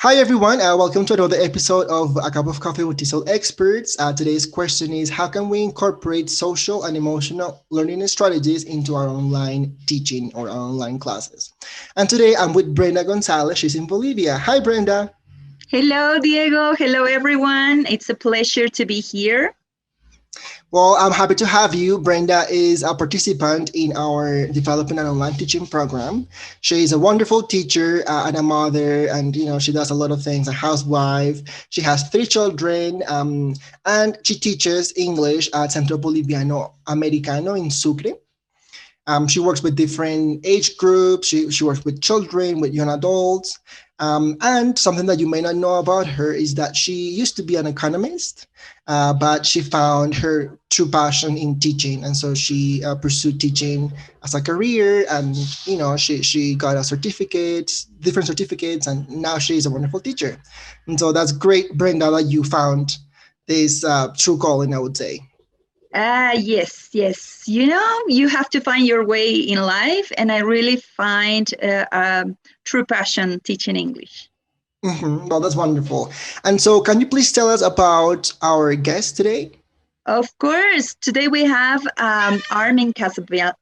Hi everyone, welcome to another episode of A Cup of Coffee with TESOL Experts. Today's question is how can we incorporate social and emotional learning strategies into our online teaching or our online classes? And today I'm with Brenda Gonzales. She's in Bolivia. Hi Brenda. Hello, Diego. Hello, everyone. It's a pleasure to be here. Well, I'm happy to have you. Brenda is a participant in our developing an online teaching program. She is a wonderful teacher and a mother, and she does a lot of things. A housewife. She has three children, and she teaches English at Centro Boliviano Americano in Sucre. She works with different age groups. She works with children, with young adults. And something that you may not know about her is that she used to be an economist, but she found her true passion in teaching. And so she pursued teaching as a career. And, she got a certificate, different certificates, and now she's a wonderful teacher. And so that's great, Brenda, that you found this true calling, I would say. Yes. You have to find your way in life, and I really find true passion teaching English. Well, that's wonderful. And so, can you please tell us about our guest today? Of course. Today we have Armen Kassabian.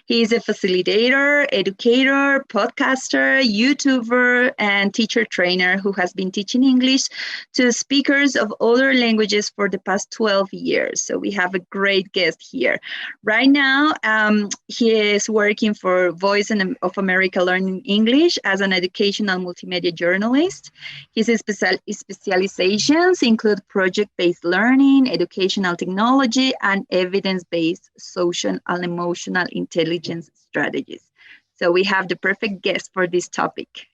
He is a facilitator, educator, podcaster, YouTuber, and teacher trainer who has been teaching English to speakers of other languages for the past 12 years. So we have a great guest here. Right now, he is working for Voice of America Learning English as an educational multimedia journalist. His specializations include project-based learning, educational technology, and evidence-based social and emotional intelligence strategies. So we have the perfect guest for this topic.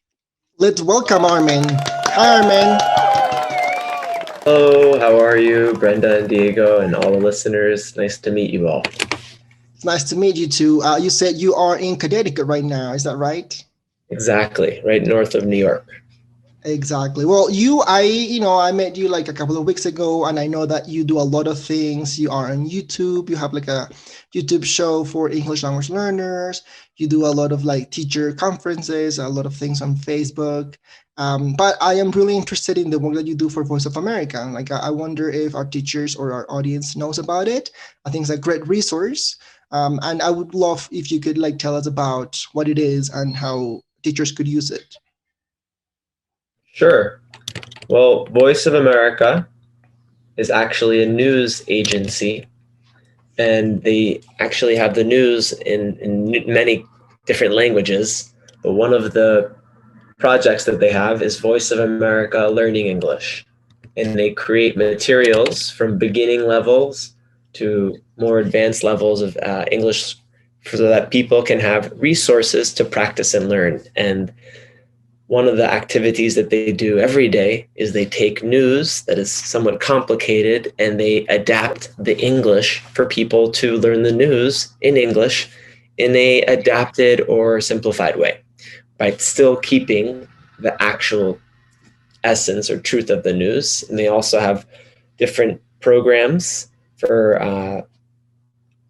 Let's welcome Armen. Hi, Armen. Hello, how are you, Brenda and Diego, and all the listeners? Nice to meet you all. It's nice to meet you too. You said you are in Connecticut right now. Is that right? Exactly, right north of New York. Exactly. Well, I met you like a couple of weeks ago, and I know that you do a lot of things. You are on YouTube. You have like a YouTube show for English language learners. You do a lot of like teacher conferences, a lot of things on Facebook. But I am really interested in the work that you do for Voice of America. Like, I wonder if our teachers or our audience knows about it. I think it's a great resource. And I would love if you could like tell us about what it is and how teachers could use it. Sure. Well, Voice of America is actually a news agency, and they actually have the news in many different languages. But one of the projects that they have is Voice of America Learning English. And they create materials from beginning levels to more advanced levels of English so that people can have resources to practice and learn. And one of the activities that they do every day is they take news that is somewhat complicated and they adapt the English for people to learn the news in English in a adapted or simplified way, by still keeping the actual essence or truth of the news. And they also have different programs for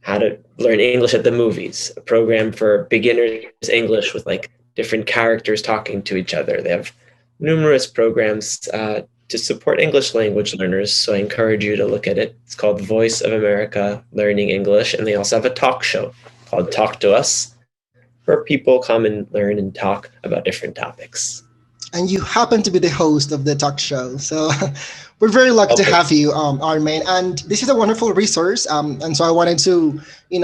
how to learn English at the movies, a program for beginners English with like different characters talking to each other. They have numerous programs to support English language learners. So I encourage you to look at it. It's called Voice of America Learning English. And they also have a talk show called Talk to Us, where people come and learn and talk about different topics. And you happen to be the host of the talk show. So we're very lucky to have you, Armen. And this is a wonderful resource. And so I wanted to,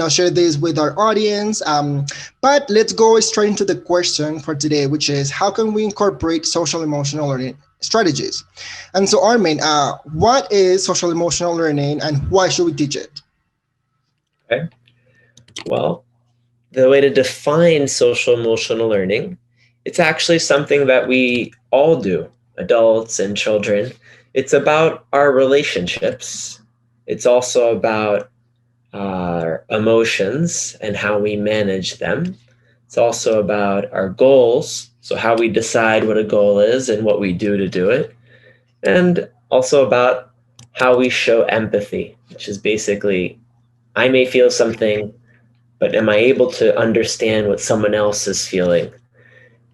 share this with our audience. But let's go straight into the question for today, which is how can we incorporate social emotional learning strategies? And so, Armen, what is social emotional learning and why should we teach it? Okay. Well, the way to define social emotional learning, it's actually something that we all do, adults and children. It's about our relationships. It's also about our emotions and how we manage them. It's also about our goals, so how we decide what a goal is and what we do to do it. And also about how we show empathy, which is basically, I may feel something, but am I able to understand what someone else is feeling?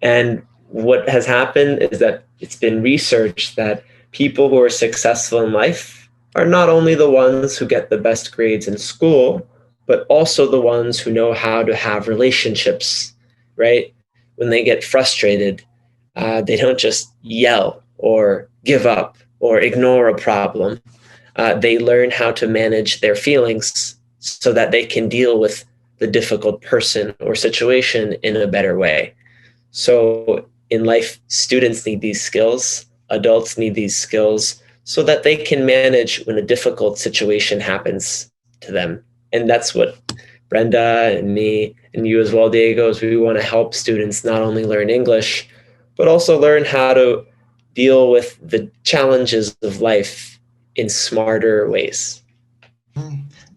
And what has happened is that it's been researched that people who are successful in life are not only the ones who get the best grades in school, but also the ones who know how to have relationships, right? When they get frustrated, they don't just yell or give up or ignore a problem. They learn how to manage their feelings so that they can deal with the difficult person or situation in a better way. So in life, students need these skills, adults need these skills so that they can manage when a difficult situation happens to them. And that's what Brenda and me and you as well, Diego, is we want to help students not only learn English, but also learn how to deal with the challenges of life in smarter ways.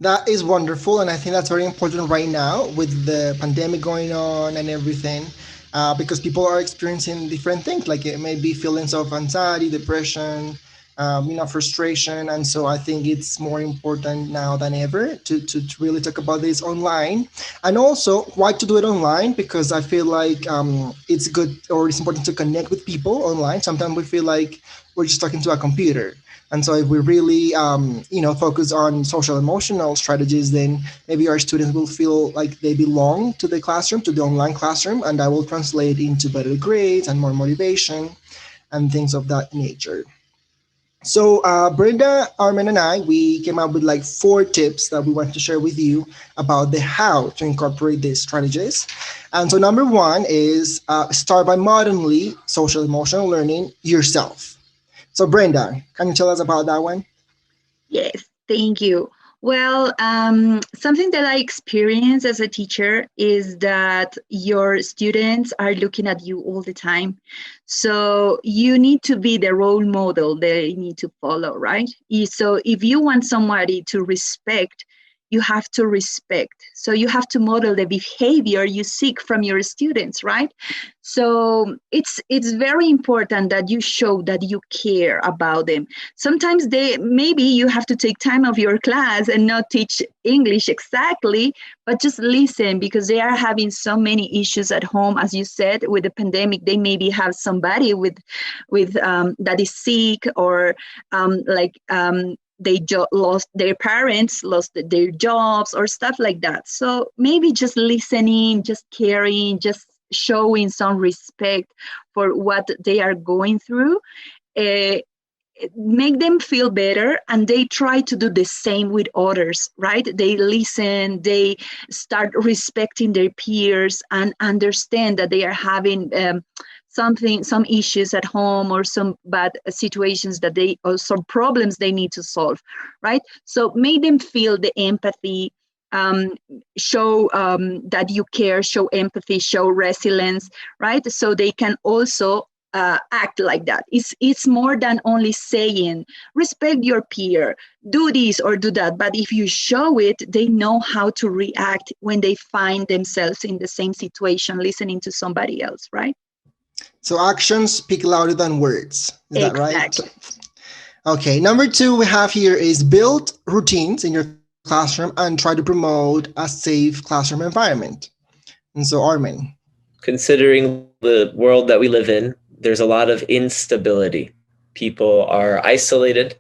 That is wonderful, and I think that's very important right now with the pandemic going on and everything, because people are experiencing different things. Like it may be feelings of anxiety, depression, frustration, and so I think it's more important now than ever to really talk about this online, and also why to do it online, because I feel like it's good or it's important to connect with people online. Sometimes we feel like we're just talking to a computer. And so if we really, focus on social emotional strategies, then maybe our students will feel like they belong to the classroom, to the online classroom, and that will translate into better grades and more motivation and things of that nature. So Brenda, Armen, and I, we came up with like 4 tips that we want to share with you about the how to incorporate these strategies. And so number 1 is start by modernly social emotional learning yourself. So Brenda, can you tell us about that one? Yes, thank you. Well, something that I experience as a teacher is that your students are looking at you all the time. So you need to be the role model they need to follow, right? So if you want somebody to respect, you have to respect. So you have to model the behavior you seek from your students, right? So it's very important that you show that you care about them. Sometimes maybe you have to take time of your class and not teach English exactly, but just listen, because they are having so many issues at home, as you said, with the pandemic. They maybe have somebody with that is sick, or lost their parents, lost their jobs, or stuff like that. So maybe just listening, just caring, just showing some respect for what they are going through, make them feel better, and they try to do the same with others, right? They listen, they start respecting their peers, and understand that they are having some issues at home, or some bad situations or some problems they need to solve, right? So make them feel the empathy, show that you care, show empathy, show resilience, right? So they can also act like that. It's more than only saying, respect your peer, do this or do that. But if you show it, they know how to react when they find themselves in the same situation, listening to somebody else, right? So actions speak louder than words. Is that right? Exactly. Okay. Number 2 we have here is build routines in your classroom and try to promote a safe classroom environment. And so Armen. Considering the world that we live in, there's a lot of instability. People are isolated.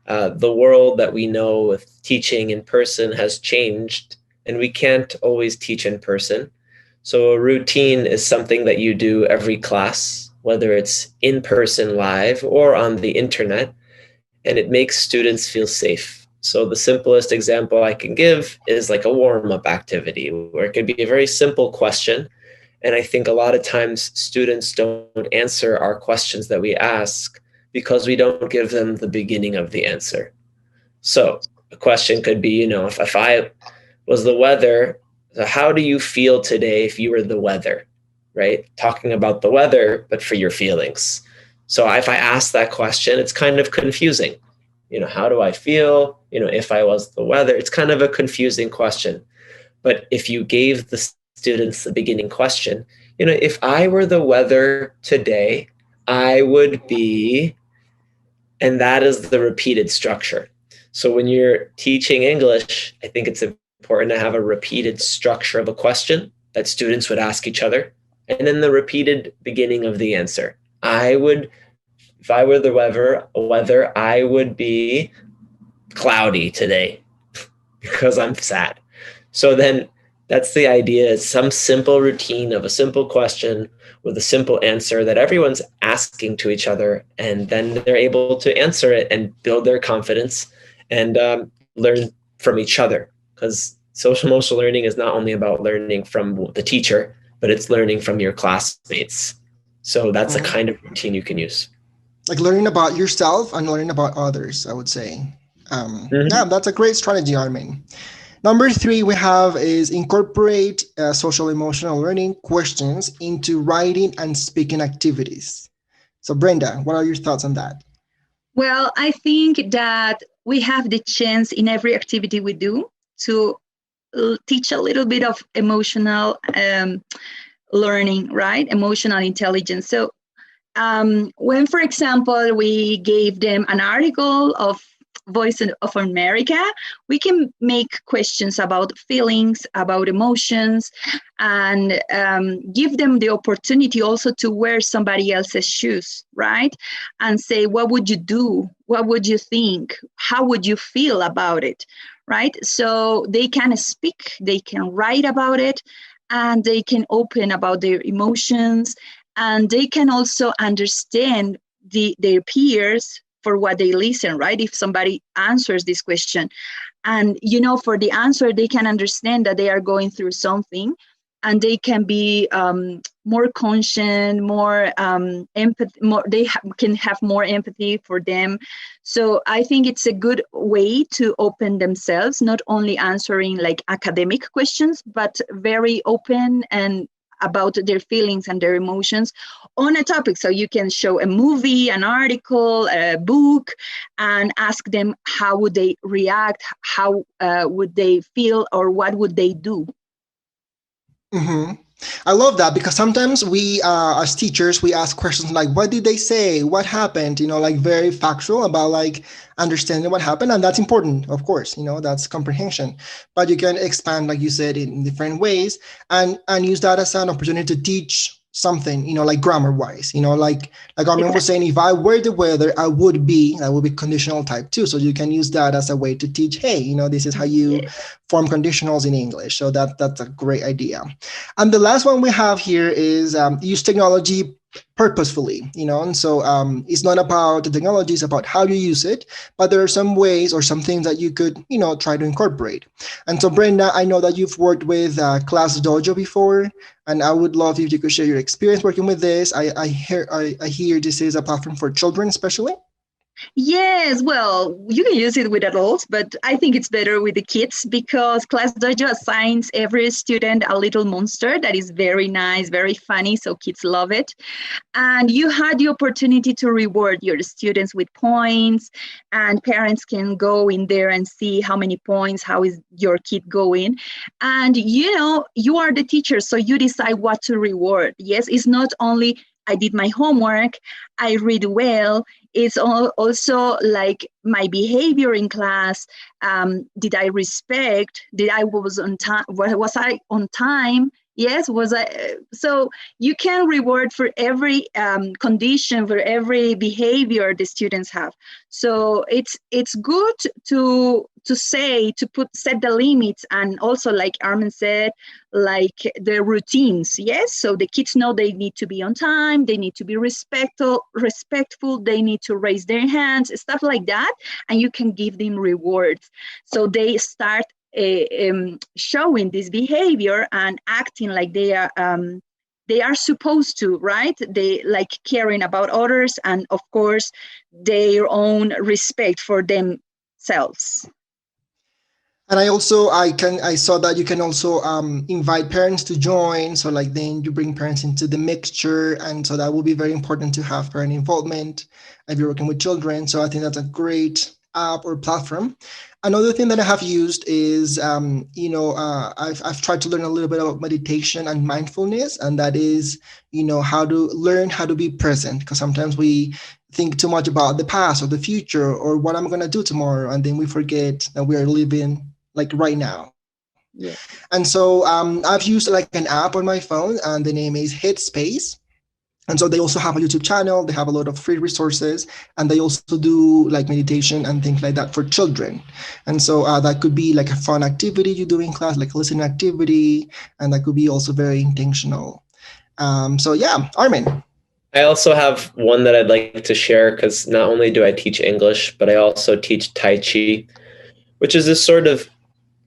The world that we know with teaching in person has changed, and we can't always teach in person. So a routine is something that you do every class, whether it's in person live or on the internet, and it makes students feel safe. So the simplest example I can give is like a warm-up activity, where it could be a very simple question. And I think a lot of times students don't answer our questions that we ask because we don't give them the beginning of the answer. So a question could be, if I was the weather, so how do you feel today if you were the weather, right? Talking about the weather, but for your feelings. So if I ask that question, it's kind of confusing. How do I feel? If I was the weather, it's kind of a confusing question. But if you gave the students the beginning question, if I were the weather today, I would be, and that is the repeated structure. So when you're teaching English, I think it's important to have a repeated structure of a question that students would ask each other. and then the repeated beginning of the answer. If I were the weather, I would be cloudy today because I'm sad. So then that's the idea, is some simple routine of a simple question with a simple answer that everyone's asking to each other, and then they're able to answer it and build their confidence and learn from each other. Because social emotional learning is not only about learning from the teacher, but it's learning from your classmates. So that's a kind of routine you can use. Like learning about yourself and learning about others, I would say. Yeah, that's a great strategy, Armen. Number 3 we have is incorporate social emotional learning questions into writing and speaking activities. So Brenda, what are your thoughts on that? Well, I think that we have the chance in every activity we do to teach a little bit of emotional learning, right? Emotional intelligence. So when, for example, we gave them an article of Voice of America, we can make questions about feelings, about emotions, and give them the opportunity also to wear somebody else's shoes, right? And say, what would you do? What would you think? How would you feel about it, right? So they can speak, they can write about it, and they can open about their emotions, and they can also understand their peers for what they listen, right? If somebody answers this question, and for the answer, they can understand that they are going through something, and they can be more conscious, more empathy, can have more empathy for them. So I think it's a good way to open themselves, not only answering like academic questions, but very open and about their feelings and their emotions on a topic. So you can show a movie, an article, a book, and ask them how would they react, how would they feel, or what would they do. Mm-hmm. I love that, because sometimes we, as teachers, we ask questions like, what did they say? What happened? Like very factual about like understanding what happened. And that's important, of course, that's comprehension. But you can expand, like you said, in different ways, and use that as an opportunity to teach something, like grammar wise, like Armen was saying, if I were the weather, that would be conditional type 2. So you can use that as a way to teach, hey, this is how you form conditionals in English. So that's a great idea. And the last one we have here is use technology purposefully, and so it's not about the technology, it's about how you use it, but there are some ways or some things that you could try to incorporate. And so Brenda, I know that you've worked with Class Dojo before, and I would love if you could share your experience working with this. I hear this is a platform for children especially. Yes, well, you can use it with adults, but I think it's better with the kids, because Class Dojo assigns every student a little monster that is very nice, very funny, so kids love it. And you had the opportunity to reward your students with points, and parents can go in there and see how many points, how is your kid going. And you are the teacher, so you decide what to reward. Yes, it's not only I did my homework, I read well. It's also like my behavior in class. Did I respect? Did I was on time? Was I on time? Yes, was I? So you can reward for every condition, for every behavior the students have. So it's good to set the limits, and also, like Armen said, like the routines. Yes, so the kids know they need to be on time, they need to be respectful, they need to raise their hands, stuff like that, and you can give them rewards. So they start showing this behavior and acting like they are supposed to, right? They like caring about others, and of course their own respect for themselves. And I saw that you can also invite parents to join. So like then you bring parents into the mixture, and so that will be very important to have parent involvement if you're working with children. So I think that's a great app or platform. Another thing that I have used is, I've tried to learn a little bit about meditation and mindfulness, and that is, how to learn how to be present, because sometimes we think too much about the past or the future or what I'm going to do tomorrow, and then we forget that we are living like right now. Yeah. And so I've used like an app on my phone, and the name is Headspace. And so they also have a YouTube channel. They have a lot of free resources, and they also do like meditation and things like that for children. And so that could be like a fun activity you do in class, like a listening activity, and that could be also very intentional. So yeah, Armen. I also have one that I'd like to share because not only do I teach English, but I also teach Tai Chi, which is this sort of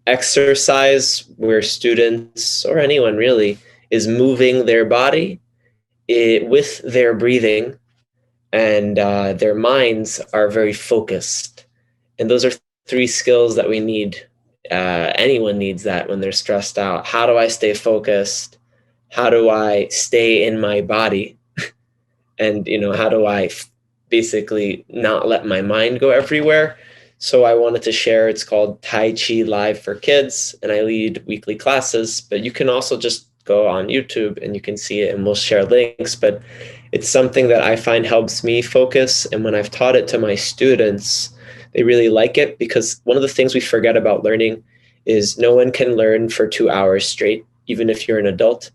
exercise where students, or anyone really, is moving their body with their breathing, and their minds are very focused. And those are three skills that we need. Anyone needs that when they're stressed out. How do I stay focused? How do I stay in my body? And, how do I basically not let my mind go everywhere? So I wanted to share, it's called Tai Chi Live for Kids, and I lead weekly classes, but you can also just go on YouTube and you can see it, and we'll share links. But it's something that I find helps me focus. And when I've taught it to my students, they really like it, because one of the things we forget about learning is no one can learn for 2 hours straight, even if you're an adult.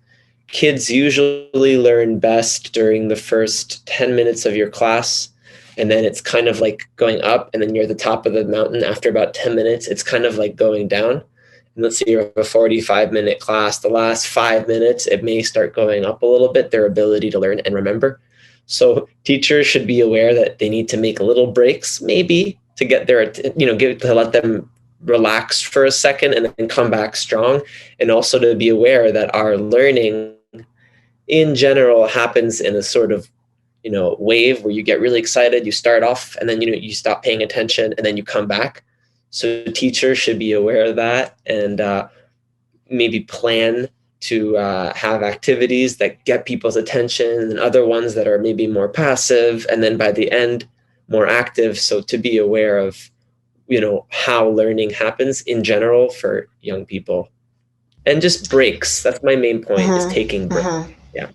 Kids usually learn best during the first 10 minutes of your class. And then it's kind of like going up, and then you're at the top of the mountain after about 10 minutes. It's kind of like going down. And let's say you have a 45-minute class. The last 5 minutes, it may start going up a little bit, their ability to learn and remember. So teachers should be aware that they need to make little breaks, maybe to get their, to let them relax for a second and then come back strong. And also to be aware that our learning in general happens in a sort of, wave where you get really excited, you start off, and then, you stop paying attention, and then you come back. So teachers should be aware of that, and maybe plan to have activities that get people's attention, and other ones that are maybe more passive, and then by the end, more active. So to be aware of, how learning happens in general for young people. And just breaks. That's my main point, is taking breaks. Yeah.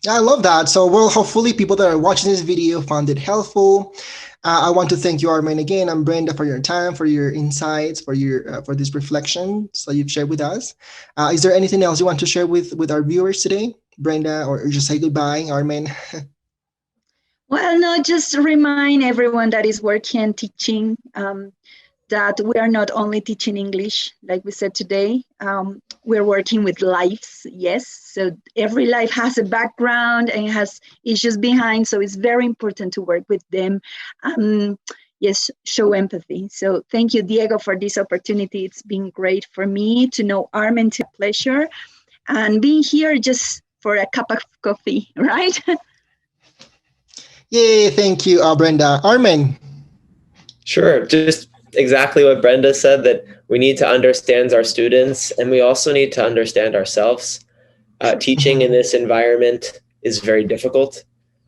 I love that. So, well, hopefully people that are watching this video found it helpful. I want to thank you, Armen, again, and Brenda, for your time, for your insights, for your for this reflection that you've shared with us. Is there anything else you want to share with our viewers today, Brenda, or just say goodbye, Armen? Well, no, just remind everyone that is working, teaching, that we are not only teaching English, like we said today. We're working with lives, yes. So every life has a background and has issues behind. So it's very important to work with them. Yes, show empathy. So thank you, Diego, for this opportunity. It's been great for me to know Armen. It's a pleasure. And being here just for a cup of coffee, right? Yay, thank you, Brenda. Armen. Sure, just exactly what Brenda said, that we need to understand our students, and we also need to understand ourselves. Teaching in this environment is very difficult.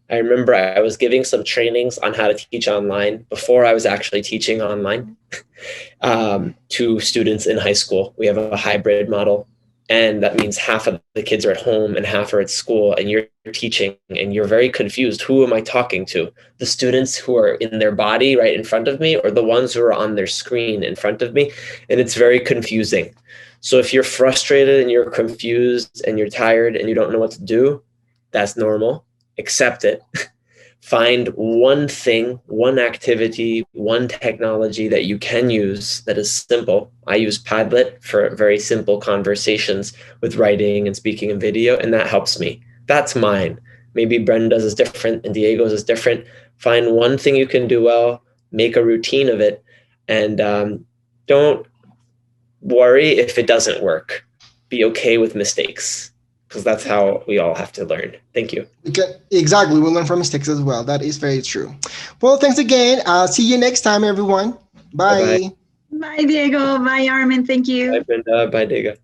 I remember I was giving some trainings on how to teach online before I was actually teaching online to students in high school. We have a hybrid model, and that means half of the kids are at home and half are at school, and you're teaching and you're very confused. Who am I talking to? The students who are in their body right in front of me, or the ones who are on their screen in front of me? And it's very confusing. So if you're frustrated and you're confused and you're tired and you don't know what to do, that's normal. Accept it. Find one thing, one activity, one technology that you can use that is simple. I use Padlet for very simple conversations with writing and speaking and video, and that helps me. That's mine. Maybe Brenda's is different and Diego's is different. Find one thing you can do well, make a routine of it, and don't worry if it doesn't work. Be okay with mistakes, because that's how we all have to learn. Thank you. Exactly. We learn from mistakes as well. That is very true. Well, thanks again. See you next time, everyone. Bye. Bye-bye. Bye, Diego. Bye, Armen. Thank you. Bye, Brenda. Bye, Diego.